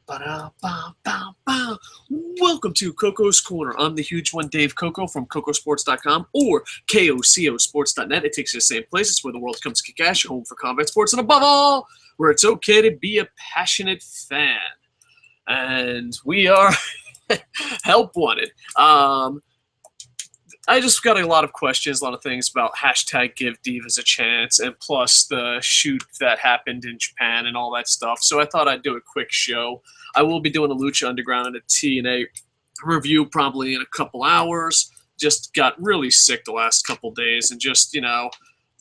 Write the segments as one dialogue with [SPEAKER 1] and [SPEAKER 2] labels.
[SPEAKER 1] Ba-da-ba-ba-ba. Welcome to Koco's Corner. I'm the huge one, Dave Koco from Kocosports.com or KOCOsports.net. It takes you to the same place. It's where the world comes to kick ass, your home for combat sports, and above all, where it's okay to be a passionate fan. And we are help wanted. I just got a lot of questions, a lot of things about hashtag GiveDivasAChance, and plus the shoot that happened in Japan and all that stuff. So I thought I'd do a quick show. I will be doing a Lucha Underground and a TNA review probably in a couple hours. Just got really sick the last couple days and just,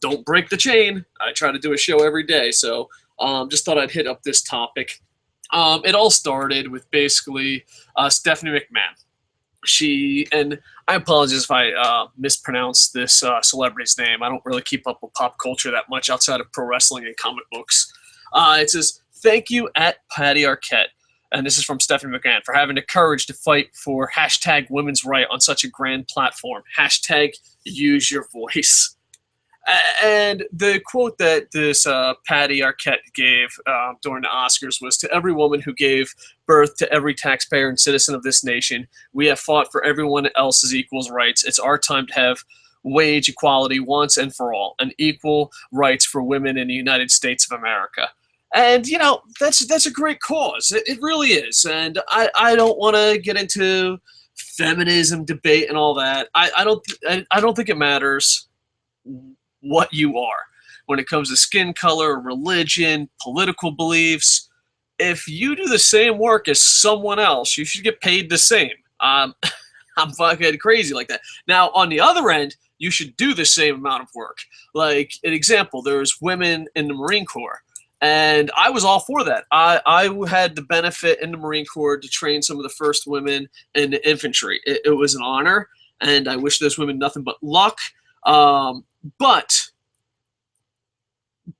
[SPEAKER 1] don't break the chain. I try to do a show every day, so just thought I'd hit up this topic. It all started with basically Stephanie McMahon. And I apologize if I mispronounce this celebrity's name. I don't really keep up with pop culture that much outside of pro wrestling and comic books. It says, "Thank you at Patty Arquette," and this is from Stephanie McMahon, "for having the courage to fight for hashtag women's right on such a grand platform. Hashtag use your voice." And the quote that this Patty Arquette gave during the Oscars was, "To every woman who gave birth to every taxpayer and citizen of this nation, we have fought for everyone else's equal rights. It's our time to have wage equality once and for all, and equal rights for women in the United States of America." And, that's a great cause. It really is. And I don't want to get into feminism debate and all that. I don't think it matters what you are when it comes to skin color, religion, political beliefs. If you do the same work as someone else, you should get paid the same. I'm fucking crazy like that. Now, on the other end, you should do the same amount of work. Like, an example, there's women in the Marine Corps, and I was all for that. I had the benefit in the Marine Corps to train some of the first women in the infantry. It was an honor, and I wish those women nothing but luck. But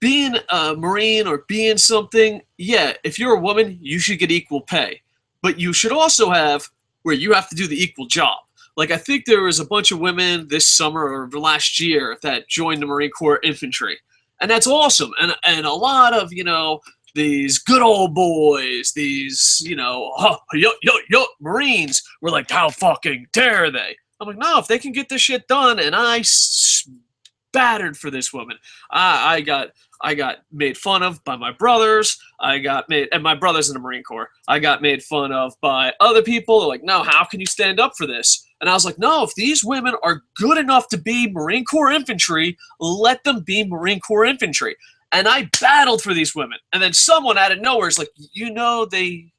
[SPEAKER 1] being a Marine or being something, yeah, if you're a woman, you should get equal pay. But you should also have where you have to do the equal job. Like, I think there was a bunch of women this summer or last year that joined the Marine Corps infantry. And that's awesome. And a lot of, these good old boys, these, Marines were like, how fucking dare they? I'm like, no, if they can get this shit done, and I battered for this woman. I got made fun of by my brothers. And my brother's in the Marine Corps. I got made fun of by other people. They're like, no, how can you stand up for this? And I was like, no, if these women are good enough to be Marine Corps infantry, let them be Marine Corps infantry. And I battled for these women. And then someone out of nowhere is like, they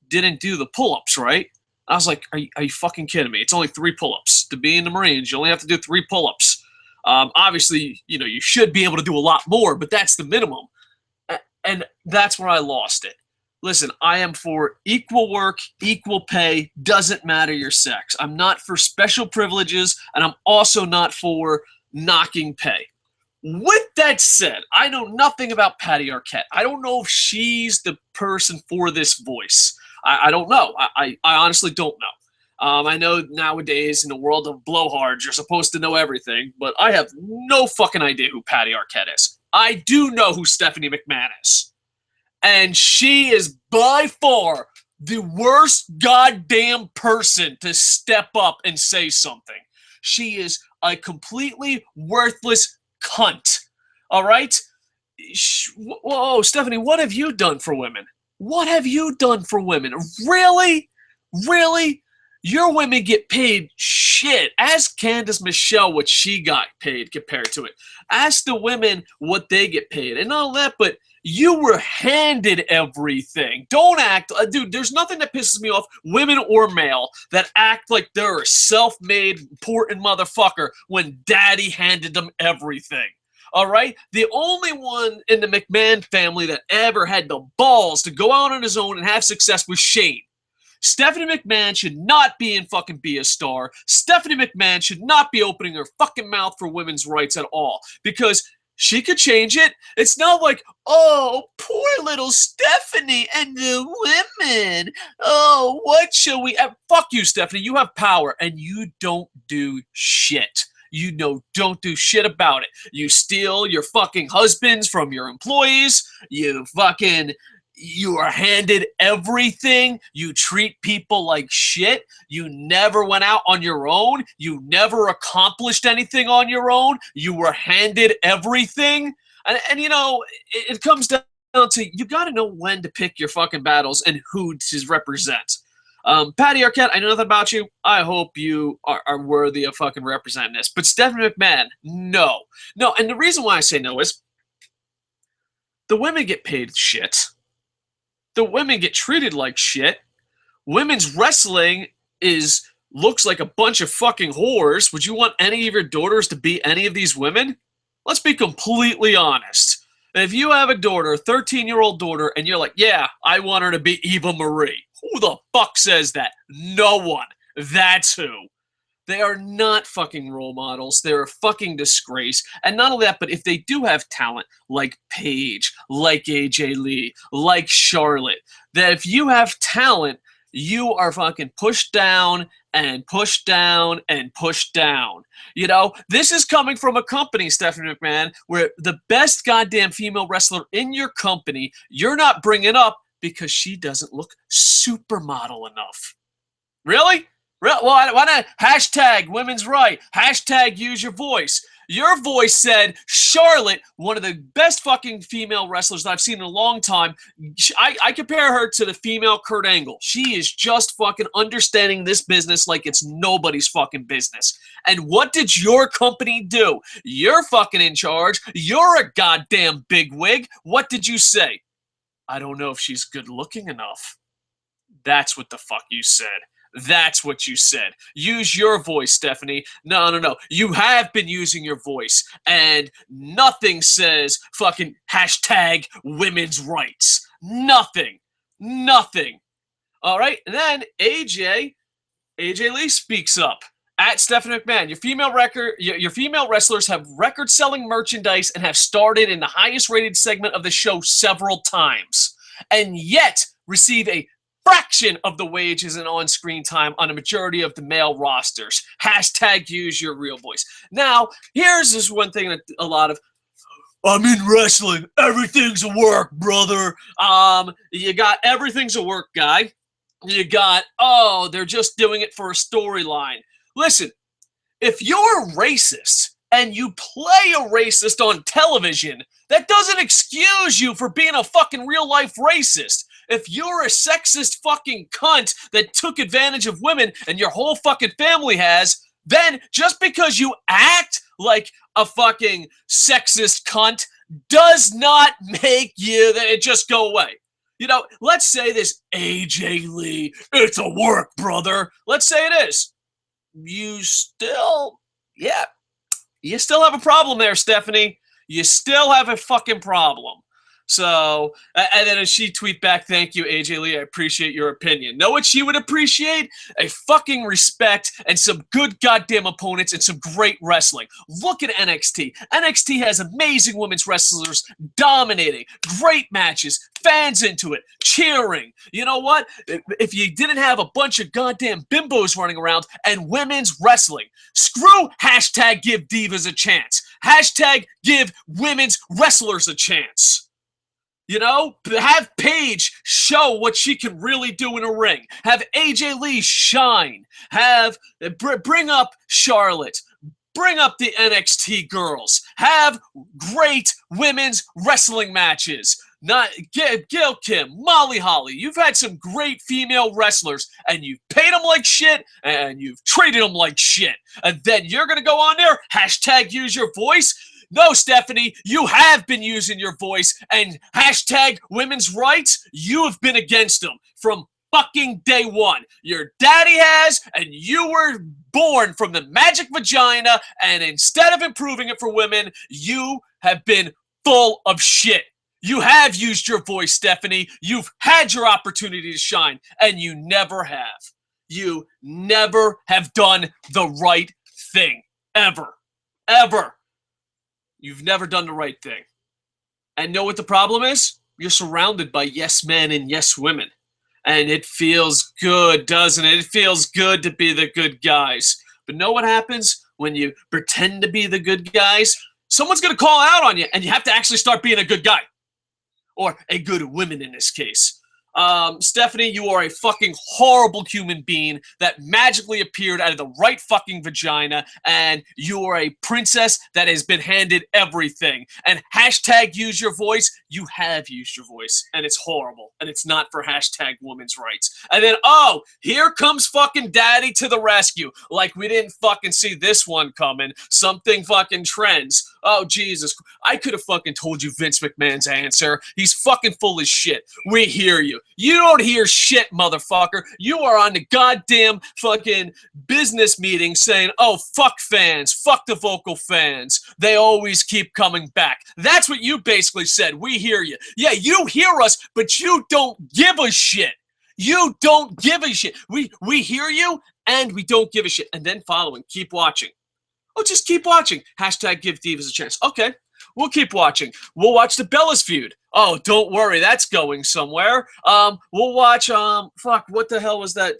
[SPEAKER 1] didn't do the pull-ups, right? I was like, are you fucking kidding me? It's only 3 pull-ups. To be in the Marines, you only have to do 3 pull-ups. Obviously, you should be able to do a lot more, but that's the minimum. And that's where I lost it. Listen, I am for equal work, equal pay, doesn't matter your sex. I'm not for special privileges, and I'm also not for knocking pay. With that said, I know nothing about Patty Arquette. I don't know if she's the person for this voice. I don't know. I honestly don't know. I know nowadays in the world of blowhards, you're supposed to know everything, but I have no fucking idea who Patty Arquette is. I do know who Stephanie McMahon is. And she is by far the worst goddamn person to step up and say something. She is a completely worthless cunt. All right? Whoa, Stephanie, what have you done for women? What have you done for women? Really? Really? Your women get paid shit. Ask Candice Michelle what she got paid compared to it. Ask the women what they get paid. And not all that, but you were handed everything. Don't act... dude, there's nothing that pisses me off, women or male, that act like they're a self-made, important motherfucker when daddy handed them everything. All right? The only one in the McMahon family that ever had the balls to go out on his own and have success was Shane. Stephanie McMahon should not be in fucking Be a Star. Stephanie McMahon should not be opening her fucking mouth for women's rights at all. Because she could change it. It's not like, oh, poor little Stephanie and the women. Oh, what shall we... Fuck you, Stephanie. You have power, and you don't do shit. Don't do shit about it. You steal your fucking husbands from your employees. You fucking... You are handed everything. You treat people like shit. You never went out on your own. You never accomplished anything on your own. You were handed everything. And you know, it comes down to you got to know when to pick your fucking battles and who to represent. Patty Arquette, I know nothing about you. I hope you are worthy of fucking representing this. But Stephanie McMahon, no. No, and the reason why I say no is the women get paid shit. The women get treated like shit. Women's wrestling looks like a bunch of fucking whores. Would you want any of your daughters to be any of these women? Let's be completely honest. If you have a daughter, a 13-year-old daughter, and you're like, yeah, I want her to be Eva Marie. Who the fuck says that? No one. That's who. They are not fucking role models. They're a fucking disgrace. And not only that, but if they do have talent, like Paige, like AJ Lee, like Charlotte, that if you have talent, you are fucking pushed down and pushed down and pushed down. You know, this is coming from a company, Stephanie McMahon, where the best goddamn female wrestler in your company, you're not bringing up because she doesn't look supermodel enough. Really? Well, why not hashtag women's right, hashtag use your voice. Your voice said Charlotte, one of the best fucking female wrestlers that I've seen in a long time. I compare her to the female Kurt Angle. She is just fucking understanding this business like it's nobody's fucking business. And what did your company do? You're fucking in charge. You're a goddamn bigwig. What did you say? I don't know if she's good looking enough. That's what the fuck you said. That's what you said. Use your voice, Stephanie. No. You have been using your voice, and nothing says fucking hashtag women's rights. Nothing. All right, and then AJ Lee speaks up. At Stephanie McMahon, your female wrestlers have record-selling merchandise and have started in the highest-rated segment of the show several times, and yet receive a fraction of the wages and on-screen time on a majority of the male rosters. Hashtag use your real voice. Now, here's this one thing that a lot of, I'm in wrestling. Everything's a work, brother. You got everything's a work guy. You got, they're just doing it for a storyline. Listen, if you're racist and you play a racist on television, that doesn't excuse you for being a fucking real-life racist. If you're a sexist fucking cunt that took advantage of women and your whole fucking family has, then just because you act like a fucking sexist cunt does not make you that it just go away. You know, let's say this AJ Lee, it's a work, brother. Let's say it is. You still have a problem there, Stephanie. You still have a fucking problem. So, and then as she tweet back, thank you, AJ Lee, I appreciate your opinion. Know what she would appreciate? A fucking respect and some good goddamn opponents and some great wrestling. Look at NXT. NXT has amazing women's wrestlers dominating. Great matches. Fans into it. Cheering. You know what? If you didn't have a bunch of goddamn bimbos running around and women's wrestling, screw hashtag give divas a chance. Hashtag give women's wrestlers a chance. You know, have Paige show what she can really do in a ring. Have AJ Lee shine. Bring up Charlotte. Bring up the NXT girls. Have great women's wrestling matches. Not Gail Kim, Molly Holly. You've had some great female wrestlers, and you've paid them like shit, and you've treated them like shit. And then you're going to go on there, hashtag use your voice. No, Stephanie, you have been using your voice, and hashtag women's rights, you have been against them from fucking day one. Your daddy has, and you were born from the magic vagina, and instead of improving it for women, you have been full of shit. You have used your voice, Stephanie. You've had your opportunity to shine, and you never have. You never have done the right thing. Ever. You've never done the right thing. And know what the problem is? You're surrounded by yes men and yes women. And it feels good, doesn't it? It feels good to be the good guys. But know what happens when you pretend to be the good guys? Someone's going to call out on you, and you have to actually start being a good guy. or a good woman in this case. Stephanie, you are a fucking horrible human being that magically appeared out of the right fucking vagina, and you are a princess that has been handed everything. And hashtag use your voice, you have used your voice, and it's horrible, and it's not for hashtag women's rights. And then, oh, here comes fucking daddy to the rescue. Like we didn't fucking see this one coming. Something fucking trends. Oh, Jesus. I could have fucking told you Vince McMahon's answer. He's fucking full of shit. We hear you. You don't hear shit, motherfucker. You are on the goddamn fucking business meeting saying, oh, fuck fans. Fuck the vocal fans. They always keep coming back. That's what you basically said. We hear you. Yeah, you hear us, but you don't give a shit. You don't give a shit. We hear you, and we don't give a shit. And then following, keep watching. Oh, just keep watching. Hashtag give Divas a chance. Okay, we'll keep watching. We'll watch the Bellas feud. Oh, don't worry, that's going somewhere. We'll watch, fuck, what the hell was that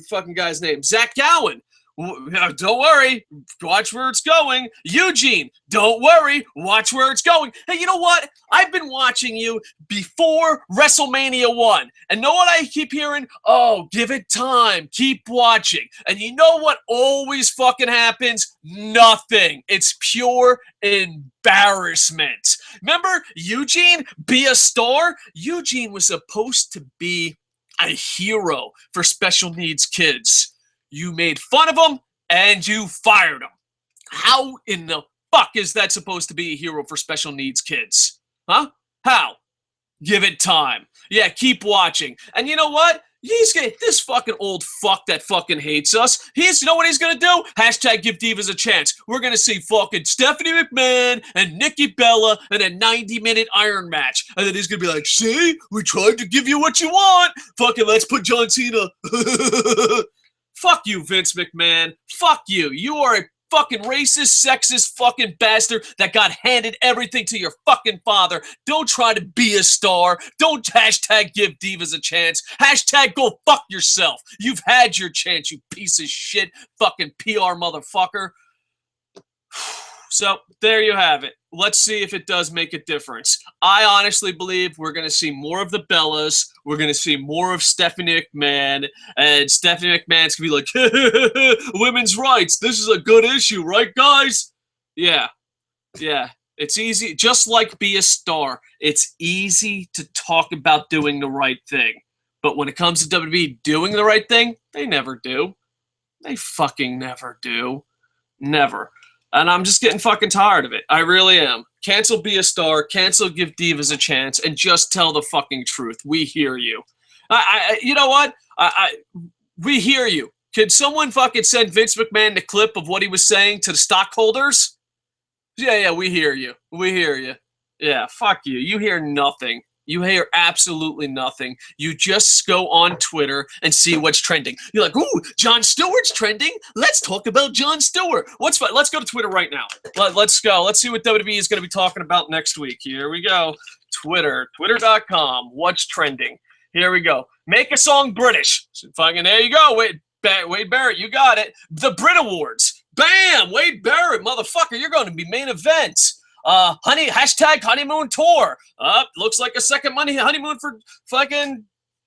[SPEAKER 1] fucking guy's name? Zach Gowen. Don't worry, watch where it's going. Eugene, don't worry, watch where it's going. Hey, you know what? I've been watching you before WrestleMania 1. And know what I keep hearing? Oh, give it time. Keep watching. And you know what always fucking happens? Nothing. It's pure embarrassment. Remember Eugene? Be a star? Eugene was supposed to be a hero for special needs kids. You made fun of him, and you fired him. How in the fuck is that supposed to be a hero for special needs kids? Huh? How? Give it time. Yeah, keep watching. And you know what? This fucking old fuck that fucking hates us. You know what he's gonna do? Hashtag give Divas a chance. We're gonna see fucking Stephanie McMahon and Nikki Bella in a 90-minute iron match. And then he's gonna be like, see? We tried to give you what you want. Fucking let's put John Cena. Fuck you, Vince McMahon. Fuck you. You are a fucking racist, sexist fucking bastard that got handed everything to your fucking father. Don't try to be a star. Don't hashtag give Divas a chance. Hashtag go fuck yourself. You've had your chance, you piece of shit fucking PR motherfucker. So, there you have it. Let's see if it does make a difference. I honestly believe we're going to see more of the Bellas. We're going to see more of Stephanie McMahon. And Stephanie McMahon's going to be like, women's rights. This is a good issue, right, guys? Yeah. Yeah. It's easy. Just like be a star. It's easy to talk about doing the right thing. But when it comes to WWE doing the right thing, they never do. They fucking never do. Never. And I'm just getting fucking tired of it. I really am. Cancel Be a Star. Cancel Give Divas a Chance. And just tell the fucking truth. We hear you. You know what? We hear you. Could someone fucking send Vince McMahon the clip of what he was saying to the stockholders? Yeah, we hear you. We hear you. Yeah, fuck you. You hear nothing. You hear absolutely nothing. You just go on Twitter and see what's trending. You're like, ooh, Jon Stewart's trending. Let's talk about Jon Stewart. What's fun? Let's go to Twitter right now. Let's go. Let's see what WWE is going to be talking about next week. Here we go. Twitter. Twitter.com. What's trending? Here we go. Make a song British. Fucking there you go. Wade Barrett, you got it. The Brit Awards. Bam! Wade Barrett, motherfucker. You're going to be main event. Hashtag honeymoon tour. Looks like a second honeymoon for fucking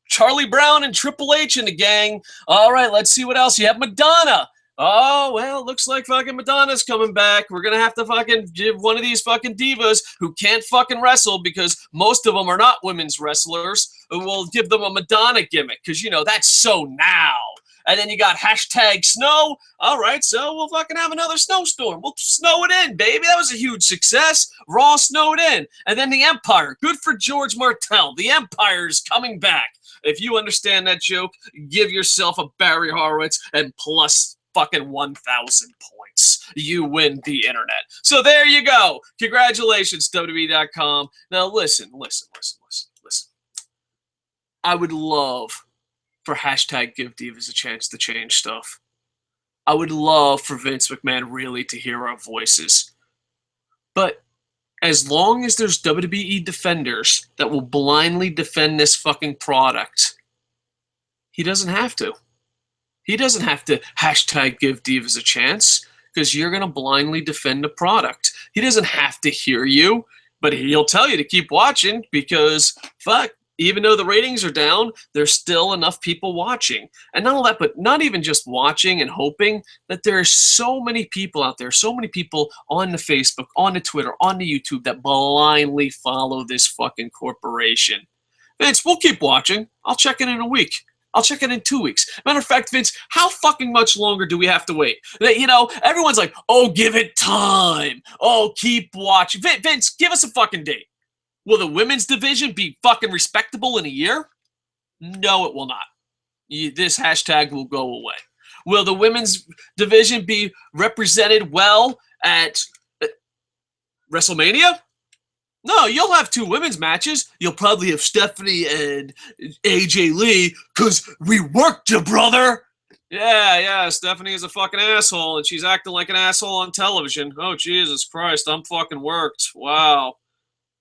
[SPEAKER 1] Charlie Brown and Triple H and the gang. All right, let's see what else. You have Madonna. Oh, well, looks like fucking Madonna's coming back. We're going to have to fucking give one of these fucking divas who can't fucking wrestle because most of them are not women's wrestlers. We'll give them a Madonna gimmick because, you know, that's so now. And then you got hashtag snow. All right, so we'll fucking have another snowstorm. We'll snow it in, baby. That was a huge success. Raw snowed in. And then the Empire. Good for George Martel. The Empire's coming back. If you understand that joke, give yourself a Barry Horowitz and plus fucking 1,000 points. You win the internet. So there you go. Congratulations, WWE.com. Now listen. I would love for hashtag give Divas a chance to change stuff. I would love for Vince McMahon really to hear our voices. But as long as there's WWE defenders that will blindly defend this fucking product, he doesn't have to. He doesn't have to hashtag give Divas a chance because you're going to blindly defend the product. He doesn't have to hear you. But he'll tell you to keep watching because, fuck, even though the ratings are down, there's still enough people watching. And not only that, but not even just watching and hoping, that there are so many people out there, so many people on the Facebook, on the Twitter, on the YouTube that blindly follow this fucking corporation. Vince, we'll keep watching. I'll check in a week. I'll check in 2 weeks. Matter of fact, Vince, how fucking much longer do we have to wait? You know, everyone's like, oh, give it time. Oh, keep watching. Vince, give us a fucking date. Will the women's division be fucking respectable in a year? No, it will not. This hashtag will go away. Will the women's division be represented well at WrestleMania? No, you'll have 2 women's matches. You'll probably have Stephanie and AJ Lee, because we worked you, brother. Yeah, Stephanie is a fucking asshole, and she's acting like an asshole on television. Oh, Jesus Christ, I'm fucking worked. Wow.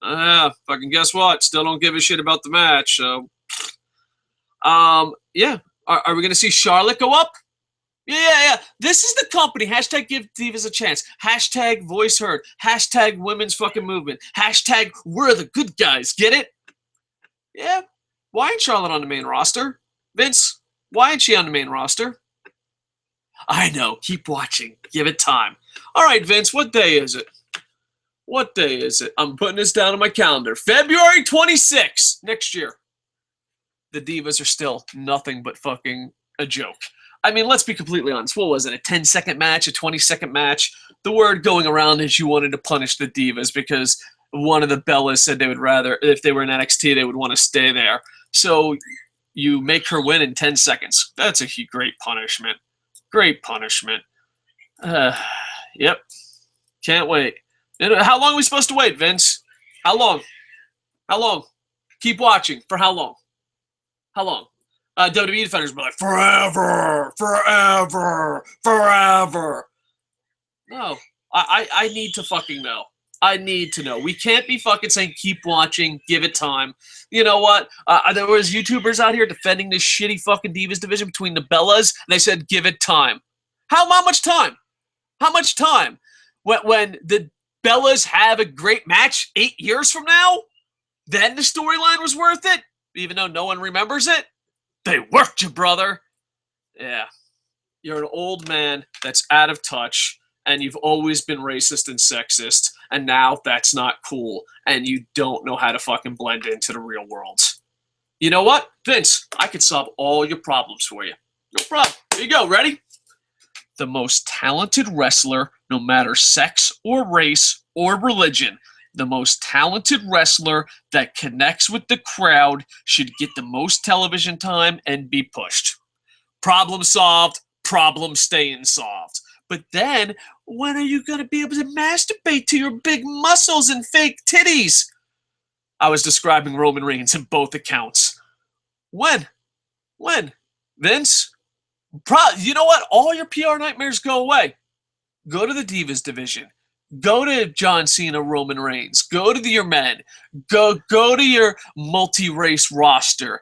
[SPEAKER 1] Fucking guess what? Still don't give a shit about the match, so. Yeah. Are we going to see Charlotte go up? Yeah. This is the company. Hashtag give Divas a chance. Hashtag voice heard. Hashtag women's fucking movement. Hashtag we're the good guys. Get it? Yeah. Why ain't Charlotte on the main roster? Vince, why ain't she on the main roster? I know. Keep watching. Give it time. All right, Vince, what day is it? What day is it? I'm putting this down on my calendar. February 26th next year. The Divas are still nothing but fucking a joke. I mean, let's be completely honest. What was it? A 10-second match? A 20-second match? The word going around is you wanted to punish the Divas because one of the Bellas said they would rather, if they were in NXT, they would want to stay there. So you make her win in 10 seconds. That's a great punishment. Great punishment. Yep. Can't wait. How long are we supposed to wait, Vince? How long? How long? Keep watching. For how long? How long? WWE defenders will be like, forever, forever, forever. No. I need to fucking know. I need to know. We can't be fucking saying keep watching, give it time. You know what? There was YouTubers out here defending this shitty fucking Divas division between the Bellas, and they said give it time. How much time? How much time? When the Bellas have a great match 8 years from now, then the storyline was worth it, even though no one remembers it? They worked you, brother. Yeah. You're an old man that's out of touch, and you've always been racist and sexist, and now that's not cool, and you don't know how to fucking blend into the real world. You know what? Vince, I can solve all your problems for you. No problem. Here you go. Ready? The most talented wrestler, no matter sex or race or religion, the most talented wrestler that connects with the crowd should get the most television time and be pushed. Problem solved, problem staying solved. But then, when are you going to be able to masturbate to your big muscles and fake titties? I was describing Roman Reigns in both accounts. When? Vince? You know what? All your PR nightmares go away. Go to the Divas division. Go to John Cena, Roman Reigns. Go to your men. Go to your multi-race roster.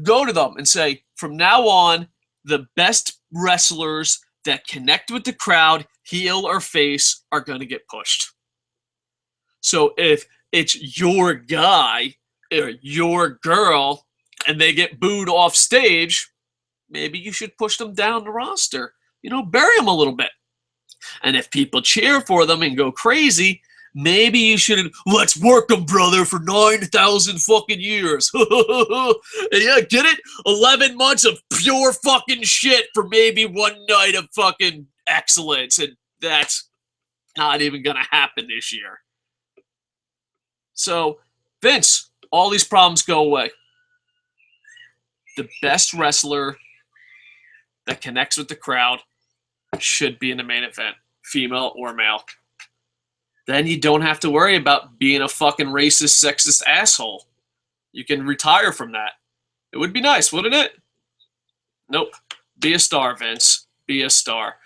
[SPEAKER 1] Go to them and say, from now on, the best wrestlers that connect with the crowd, heel or face, are going to get pushed. So if it's your guy or your girl and they get booed off stage, maybe you should push them down the roster. You know, bury them a little bit. And if people cheer for them and go crazy, maybe you should, let's work them, brother, for 9,000 fucking years. Yeah, get it? 11 months of pure fucking shit for maybe one night of fucking excellence. And that's not even going to happen this year. So, Vince, all these problems go away. The best wrestler that connects with the crowd should be in the main event, female or male. Then you don't have to worry about being a fucking racist, sexist asshole. You can retire from that. It would be nice, wouldn't it? Nope. Be a star, Vince. Be a star.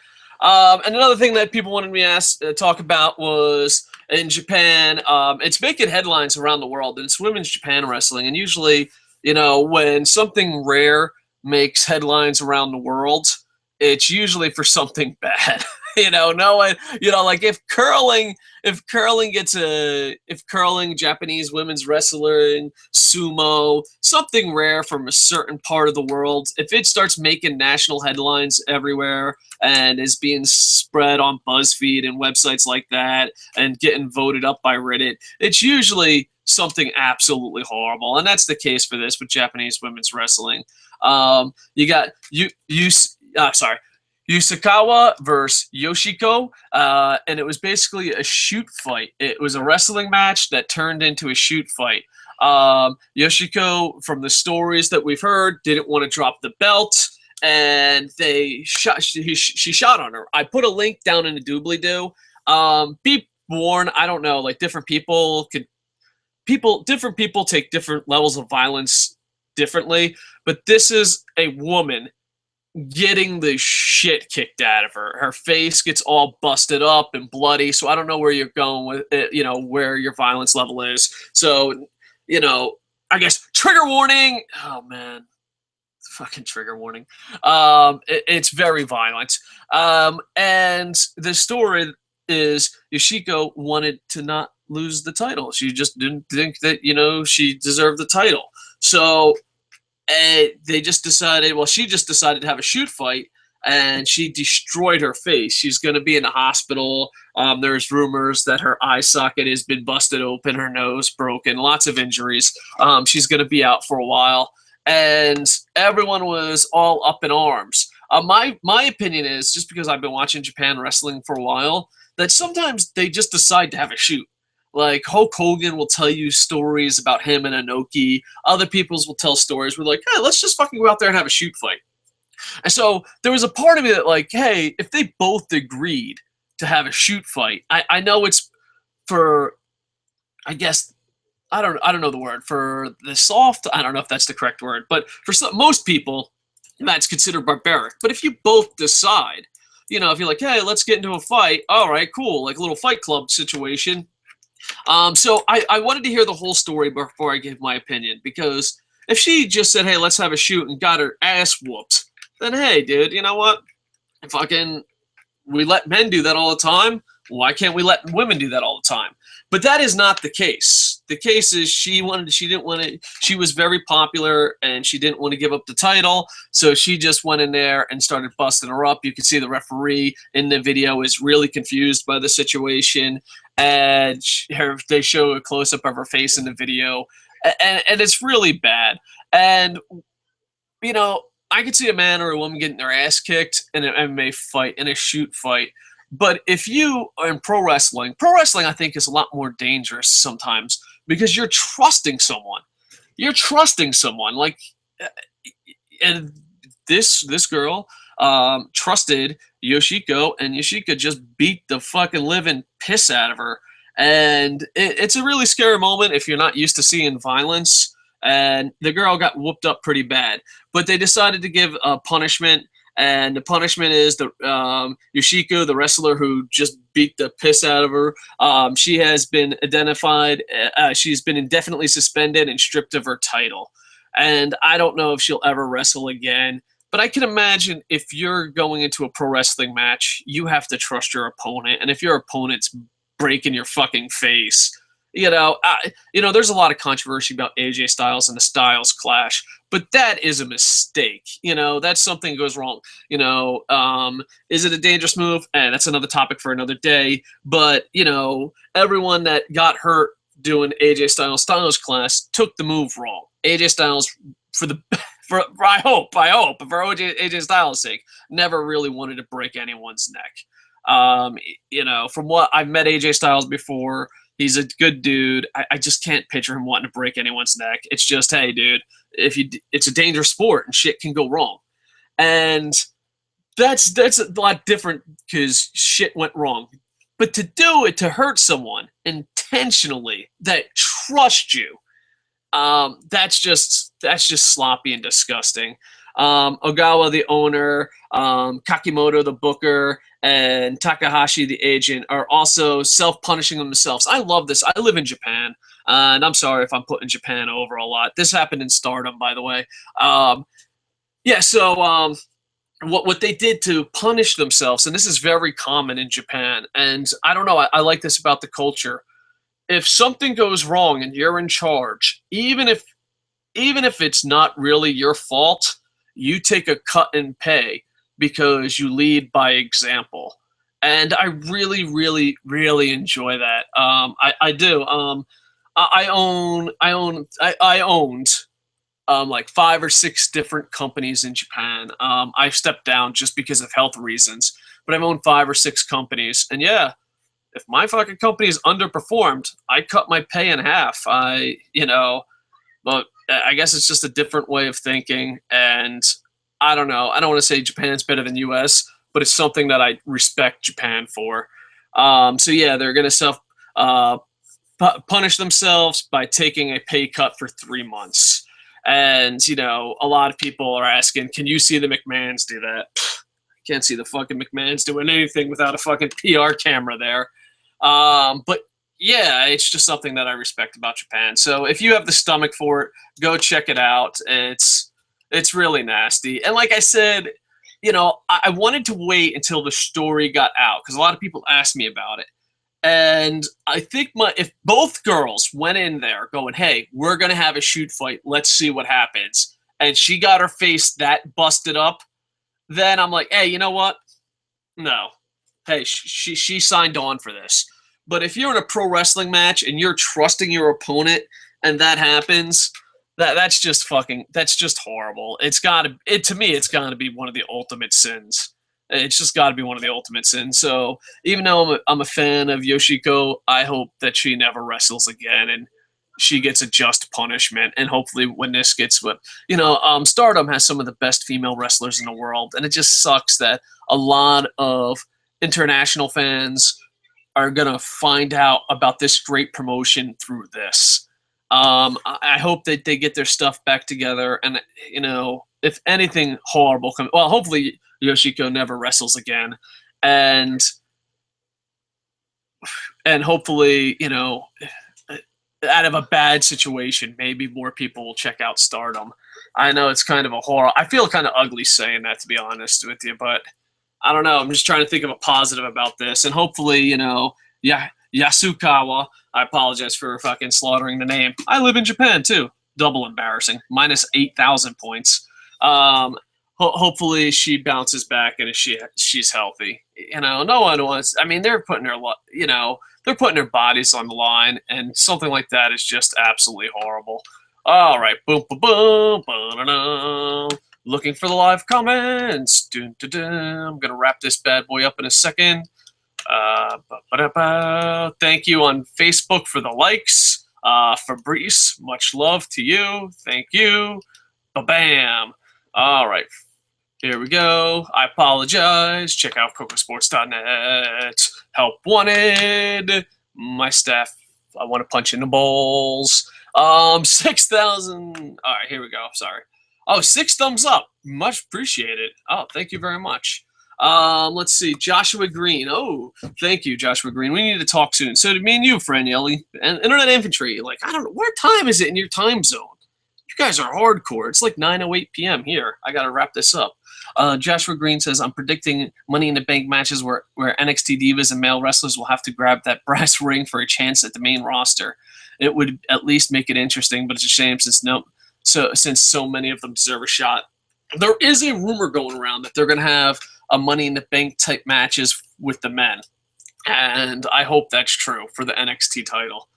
[SPEAKER 1] And another thing that people wanted me to talk about was in Japan. It's making headlines around the world, and it's women's Japan wrestling. And usually, you know, when something rare makes headlines around the world, it's usually for something bad. You know, no one, you know, like if curling if curling, Japanese women's wrestling, sumo, something rare from a certain part of the world, if it starts making national headlines everywhere and is being spread on BuzzFeed and websites like that and getting voted up by Reddit, it's usually something absolutely horrible, and that's the case for this with Japanese women's wrestling. You got sorry, Yasukawa versus Yoshiko, and it was basically a shoot fight. It was a wrestling match that turned into a shoot fight. Yoshiko, from the stories that we've heard, didn't want to drop the belt, and they shot. She shot on her. I put a link down in the doobly doo. Be warned, I don't know. Like different people take different levels of violence differently, but this is a woman getting the shit kicked out of her. Her face gets all busted up and bloody, so I don't know where you're going with it, where your violence level is. So, I guess trigger warning. Oh man, fucking trigger warning. It's very violent. And the story is Yoshiko wanted to not lose the title. She just didn't think that, she deserved the title. So they just decided, she just decided to have a shoot fight, and she destroyed her face. She's going to be in the hospital. There's rumors that her eye socket has been busted open, her nose broken, lots of injuries. She's going to be out for a while, and everyone was all up in arms. My opinion is, just because I've been watching Japan wrestling for a while, that sometimes they just decide to have a shoot. Like Hulk Hogan will tell you stories about him and Inoki. Other people's will tell stories. We're like, hey, let's just fucking go out there and have a shoot fight. And so there was a part of me that, like, hey, if they both agreed to have a shoot fight, I know it's for, I guess, I don't know the word for the soft. I don't know if that's the correct word, but for most people, that's considered barbaric. But if you both decide, if you're like, hey, let's get into a fight, all right, cool, like a little Fight Club situation. So I wanted to hear the whole story before I gave my opinion, because if she just said, hey, let's have a shoot and got her ass whooped, then hey, dude, you know what? Fucking, we let men do that all the time. Why can't we let women do that all the time? But that is not the case. The case is she was very popular and she didn't want to give up the title. So she just went in there and started busting her up. You can see the referee in the video is really confused by the situation. And they show a close up of her face in the video. And it's really bad. And, I could see a man or a woman getting their ass kicked in an MMA fight, in a shoot fight. But if you are in pro wrestling, I think is a lot more dangerous sometimes, because you're trusting someone. Like, and this girl trusted Yoshiko, and Yoshiko just beat the fucking living piss out of her. And it's a really scary moment if you're not used to seeing violence. And the girl got whooped up pretty bad. But they decided to give a punishment. And the punishment is the Yoshiko, the wrestler who just beat the piss out of her. She has been identified. She's been indefinitely suspended and stripped of her title. And I don't know if she'll ever wrestle again. But I can imagine if you're going into a pro wrestling match, you have to trust your opponent. And if your opponent's breaking your fucking face, there's a lot of controversy about AJ Styles and the Styles Clash, but that is a mistake. That's something goes wrong. Is it a dangerous move? And that's another topic for another day. But, everyone that got hurt doing AJ Styles Clash took the move wrong. AJ Styles, I hope, for AJ Styles' sake, never really wanted to break anyone's neck. From what I've met AJ Styles before, he's a good dude. I just can't picture him wanting to break anyone's neck. It's just, hey, dude, it's a dangerous sport and shit can go wrong. And that's a lot different because shit went wrong. But to do it, to hurt someone intentionally that trusts you, that's just sloppy and disgusting. Ogawa, the owner, Kakimoto, the booker, and Takahashi, the agent, are also self-punishing themselves. I love this. I live in Japan, and I'm sorry if I'm putting Japan over a lot. This happened in Stardom, by the way. what they did to punish themselves, and this is very common in Japan, and I don't know, I like this about the culture. If something goes wrong and you're in charge, even if it's not really your fault, you take a cut in pay because you lead by example. And I really, really, really enjoy that. I do. I owned like 5 or 6 different companies in Japan. I stepped down just because of health reasons, but I've owned 5 or 6 companies, and yeah, if my fucking company is underperformed, I cut my pay in half. But I guess it's just a different way of thinking, and I don't know. I don't want to say Japan's better than U.S., but it's something that I respect Japan for. So yeah, they're gonna uh, punish themselves by taking a pay cut for 3 months. And a lot of people are asking, can you see the McMahons do that? I can't see the fucking McMahons doing anything without a fucking PR camera there. But yeah, it's just something that I respect about Japan. So if you have the stomach for it, go check it out. It's really nasty. And like I said, I wanted to wait until the story got out because a lot of people asked me about it. And I think if both girls went in there going, "Hey, we're gonna have a shoot fight. Let's see what happens," and she got her face that busted up, then I'm like, "Hey, you know what? No. Hey, she signed on for this." But if you're in a pro wrestling match and you're trusting your opponent and that happens, that's just horrible. To me it's gotta be one of the ultimate sins. It's just got to be one of the ultimate sins. So even though I'm a fan of Yoshiko, I hope that she never wrestles again and she gets a just punishment. And hopefully, when this gets Stardom has some of the best female wrestlers in the world, and it just sucks that a lot of international fans are gonna find out about this great promotion through this. I hope that they get their stuff back together, and if anything horrible comes, well, hopefully Yoshiko never wrestles again, and hopefully, out of a bad situation, maybe more people will check out Stardom. I know it's kind of a horror. I feel kind of ugly saying that, to be honest with you, but I don't know. I'm just trying to think of a positive about this, and hopefully, Yasukawa. I apologize for fucking slaughtering the name. I live in Japan too. Double embarrassing. Minus 8,000 points. Hopefully she bounces back and she's healthy. No one wants. I mean, they're putting their bodies on the line, and something like that is just absolutely horrible. All right, boom, boom, boom, ba-da-da. Looking for the live comments. Dun, dun, dun. I'm gonna wrap this bad boy up in a second. Thank you on Facebook for the likes. Fabrice, much love to you. Thank you. Ba-bam. All right. Here we go. I apologize. Check out Kocosports.net. Help wanted. My staff, I want to punch in the balls. 6,000. All right, here we go. Sorry. Oh, 6 thumbs up. Much appreciated. Oh, thank you very much. Let's see. Joshua Green. Oh, thank you, Joshua Green. We need to talk soon. So did me and you, Franielli. And Internet Infantry. Like, I don't know. What time is it in your time zone? You guys are hardcore. It's like 9:08 p.m. here. I got to wrap this up. Joshua Green says, I'm predicting Money in the Bank matches where NXT divas and male wrestlers will have to grab that brass ring for a chance at the main roster. It would at least make it interesting, but it's a shame since so many of them deserve a shot. There is a rumor going around that they're going to have a Money in the Bank type matches with the men. And I hope that's true for the NXT title.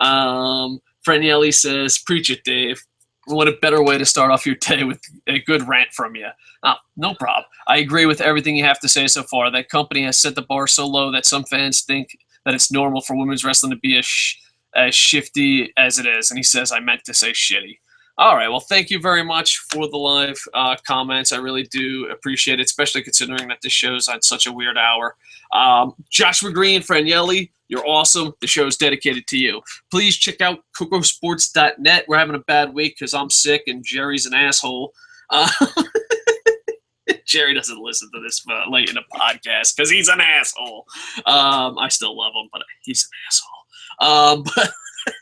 [SPEAKER 1] Franielli says, preach it, Dave. What a better way to start off your day with a good rant from you. Oh, no problem. I agree with everything you have to say so far. That company has set the bar so low that some fans think that it's normal for women's wrestling to be as shifty as it is. And he says, I meant to say shitty. All right. Well, thank you very much for the live comments. I really do appreciate it, especially considering that this show's at such a weird hour. Joshua Green, Franielli, you're awesome. The show is dedicated to you. Please check out Kocosports.net. We're having a bad week because I'm sick and Jerry's an asshole. Jerry doesn't listen to this late in the podcast because he's an asshole. I still love him, but he's an asshole.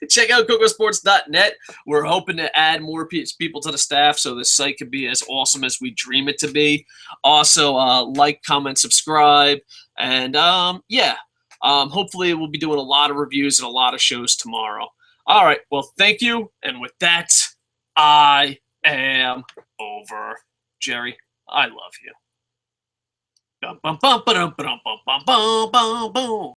[SPEAKER 1] Check out Kocosports.net. We're hoping to add more people to the staff so the site can be as awesome as we dream it to be. Also, like, comment, subscribe, and yeah. Hopefully, we'll be doing a lot of reviews and a lot of shows tomorrow. All right. Well, thank you. And with that, I am over. Jerry, I love you. Bum, bum, bum, ba-dum, ba-dum, bum, bum, bum, bum, boom.